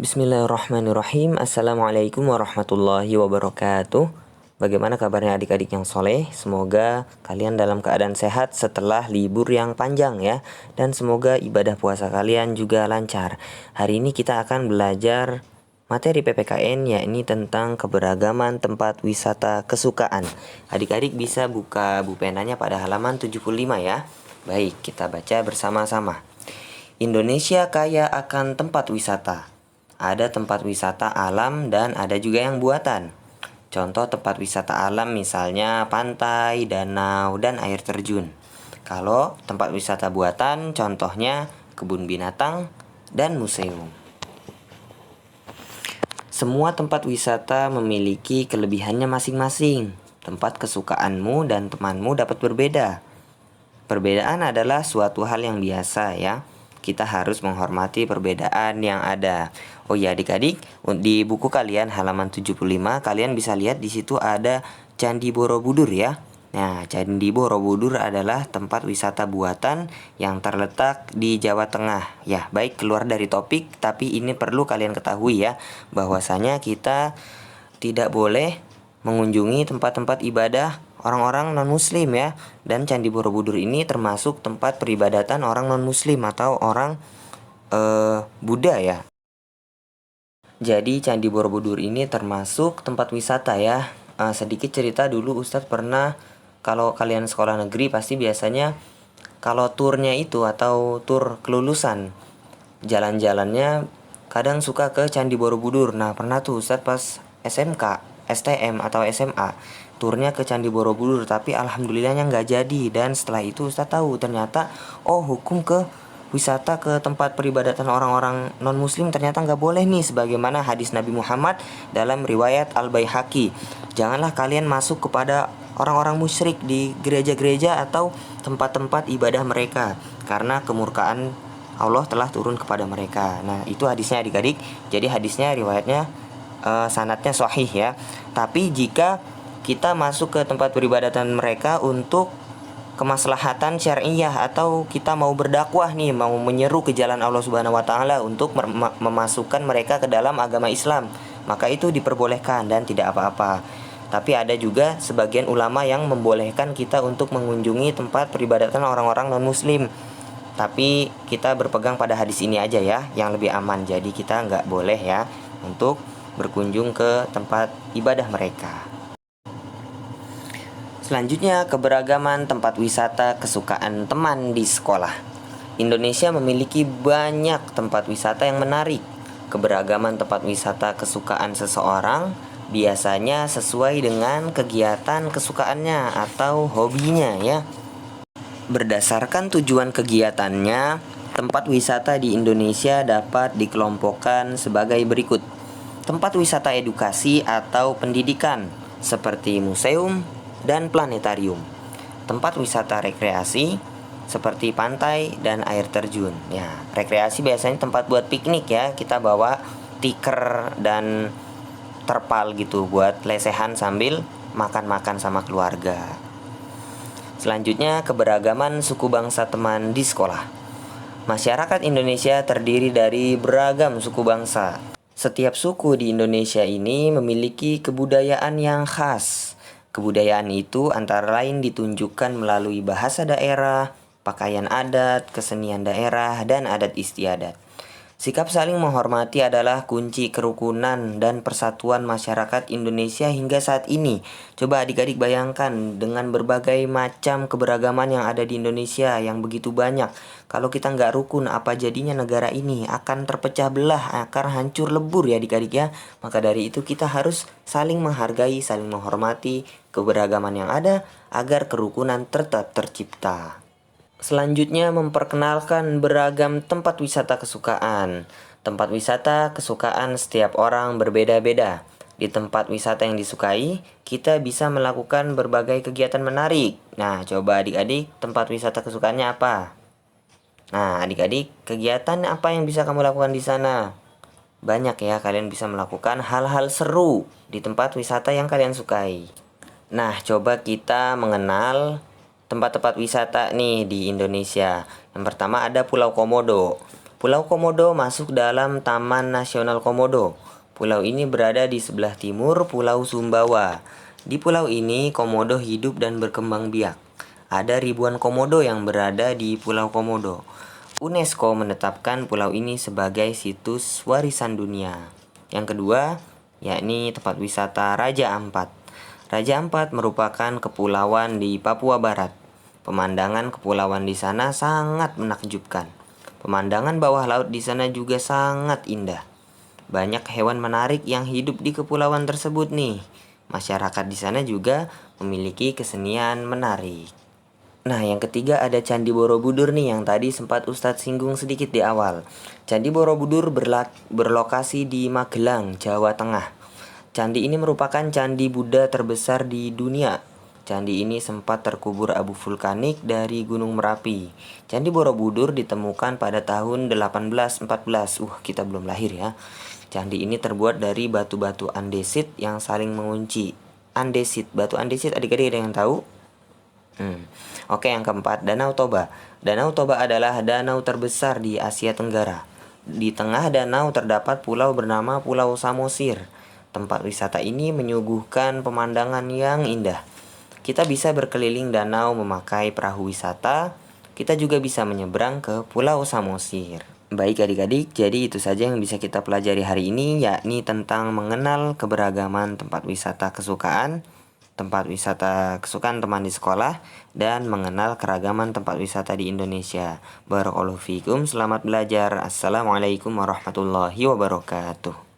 Bismillahirrahmanirrahim. Assalamualaikum warahmatullahi wabarakatuh. Bagaimana kabarnya adik-adik yang soleh? Semoga kalian dalam keadaan sehat setelah libur yang panjang ya. Dan semoga ibadah puasa kalian juga lancar. Hari ini kita akan belajar materi PPKN, yakni tentang keberagaman tempat wisata kesukaan. Adik-adik bisa buka buku penanya pada halaman 75 ya. Baik, kita baca bersama-sama. Indonesia kaya akan tempat wisata. Ada tempat wisata alam dan ada juga yang buatan. Contoh tempat wisata alam misalnya pantai, danau, dan air terjun. Kalau tempat wisata buatan contohnya kebun binatang dan museum. Semua tempat wisata memiliki kelebihannya masing-masing. Tempat kesukaanmu dan temanmu dapat berbeda. Perbedaan adalah suatu hal yang biasa ya. Kita harus menghormati perbedaan yang ada. Oh ya adik-adik, di buku kalian halaman 75 kalian bisa lihat di situ ada Candi Borobudur ya. Nah, Candi Borobudur adalah tempat wisata buatan yang terletak di Jawa Tengah. Ya, baik keluar dari topik, tapi ini perlu kalian ketahui ya, bahwasanya kita tidak boleh mengunjungi tempat-tempat ibadah orang-orang non-muslim ya. Dan Candi Borobudur ini termasuk tempat peribadatan orang non-muslim atau orang Buddha ya. Jadi Candi Borobudur ini termasuk tempat wisata ya. Sedikit cerita dulu Ustadz pernah, kalau kalian sekolah negeri pasti biasanya kalau turnya itu atau tur kelulusan, jalan-jalannya kadang suka ke Candi Borobudur. Nah pernah tuh Ustadz pas SMK, STM atau SMA turnya ke Candi Borobudur, tapi alhamdulillahnya nggak jadi. Dan setelah itu Ustadz tahu ternyata hukum ke wisata ke tempat peribadatan orang-orang non-muslim ternyata nggak boleh nih, sebagaimana hadis Nabi Muhammad dalam riwayat Al-Baihaqi. Janganlah kalian masuk kepada orang-orang musyrik di gereja-gereja atau tempat-tempat ibadah mereka, karena kemurkaan Allah telah turun kepada mereka. Nah itu hadisnya adik-adik. Jadi hadisnya riwayatnya sanadnya sahih ya. Tapi jika kita masuk ke tempat peribadatan mereka untuk kemaslahatan syariah atau kita mau berdakwah nih, mau menyeru ke jalan Allah Subhanahu wa taala untuk memasukkan mereka ke dalam agama Islam, maka itu diperbolehkan dan tidak apa-apa. Tapi ada juga sebagian ulama yang membolehkan kita untuk mengunjungi tempat peribadatan orang-orang non-muslim. Tapi kita berpegang pada hadis ini aja ya, yang lebih aman. Jadi kita nggak boleh ya untuk berkunjung ke tempat ibadah mereka. Selanjutnya, keberagaman tempat wisata kesukaan teman di sekolah. Indonesia memiliki banyak tempat wisata yang menarik. Keberagaman tempat wisata kesukaan seseorang biasanya sesuai dengan kegiatan kesukaannya atau hobinya ya. Berdasarkan tujuan kegiatannya, tempat wisata di Indonesia dapat dikelompokkan sebagai berikut. Tempat wisata edukasi atau pendidikan seperti museum dan planetarium. Tempat wisata rekreasi seperti pantai dan air terjun. Ya, rekreasi biasanya tempat buat piknik ya. Kita bawa tikar dan terpal gitu buat lesehan sambil makan-makan sama keluarga. Selanjutnya, keberagaman suku bangsa teman di sekolah. Masyarakat Indonesia terdiri dari beragam suku bangsa. Setiap suku di Indonesia ini memiliki kebudayaan yang khas. Kebudayaan itu antara lain ditunjukkan melalui bahasa daerah, pakaian adat, kesenian daerah, dan adat istiadat. Sikap saling menghormati adalah kunci kerukunan dan persatuan masyarakat Indonesia hingga saat ini. Coba adik-adik bayangkan dengan berbagai macam keberagaman yang ada di Indonesia yang begitu banyak. Kalau kita nggak rukun, apa jadinya negara ini? Akan terpecah belah, akan hancur lebur ya adik-adik ya. Maka dari itu kita harus saling menghargai, saling menghormati keberagaman yang ada agar kerukunan tetap tercipta. Selanjutnya, memperkenalkan beragam tempat wisata kesukaan. Tempat wisata kesukaan setiap orang berbeda-beda. Di tempat wisata yang disukai, kita bisa melakukan berbagai kegiatan menarik. Nah, coba adik-adik, tempat wisata kesukaannya apa? Nah, adik-adik, kegiatan apa yang bisa kamu lakukan di sana? Banyak ya, kalian bisa melakukan hal-hal seru di tempat wisata yang kalian sukai. Nah, coba kita mengenal tempat-tempat wisata nih di Indonesia. Yang pertama ada Pulau Komodo. Pulau Komodo masuk dalam Taman Nasional Komodo. Pulau ini berada di sebelah timur Pulau Sumbawa. Di pulau ini, komodo hidup dan berkembang biak. Ada ribuan komodo yang berada di Pulau Komodo. UNESCO menetapkan pulau ini sebagai situs warisan dunia. Yang kedua, yakni tempat wisata Raja Ampat. Raja Ampat merupakan kepulauan di Papua Barat. Pemandangan kepulauan di sana sangat menakjubkan. Pemandangan bawah laut di sana juga sangat indah. Banyak hewan menarik yang hidup di kepulauan tersebut nih. Masyarakat di sana juga memiliki kesenian menarik. Nah, yang ketiga ada Candi Borobudur nih yang tadi sempat Ustadz singgung sedikit di awal. Candi Borobudur berlokasi di Magelang, Jawa Tengah. Candi ini merupakan candi Buddha terbesar di dunia. Candi ini sempat terkubur abu vulkanik dari Gunung Merapi. Candi Borobudur ditemukan pada tahun 1814. Kita belum lahir ya. Candi ini terbuat dari batu-batu andesit yang saling mengunci. Andesit, batu andesit adik-adik ada yang tahu? Oke, yang keempat, Danau Toba. Danau Toba adalah danau terbesar di Asia Tenggara. Di tengah danau terdapat pulau bernama Pulau Samosir. Tempat wisata ini menyuguhkan pemandangan yang indah. Kita bisa berkeliling danau memakai perahu wisata. Kita juga bisa menyeberang ke Pulau Samosir. Baik adik-adik, jadi itu saja yang bisa kita pelajari hari ini, yakni tentang mengenal keberagaman tempat wisata kesukaan teman di sekolah, dan mengenal keragaman tempat wisata di Indonesia. Barakallahu fikum, selamat belajar. Assalamualaikum warahmatullahi wabarakatuh.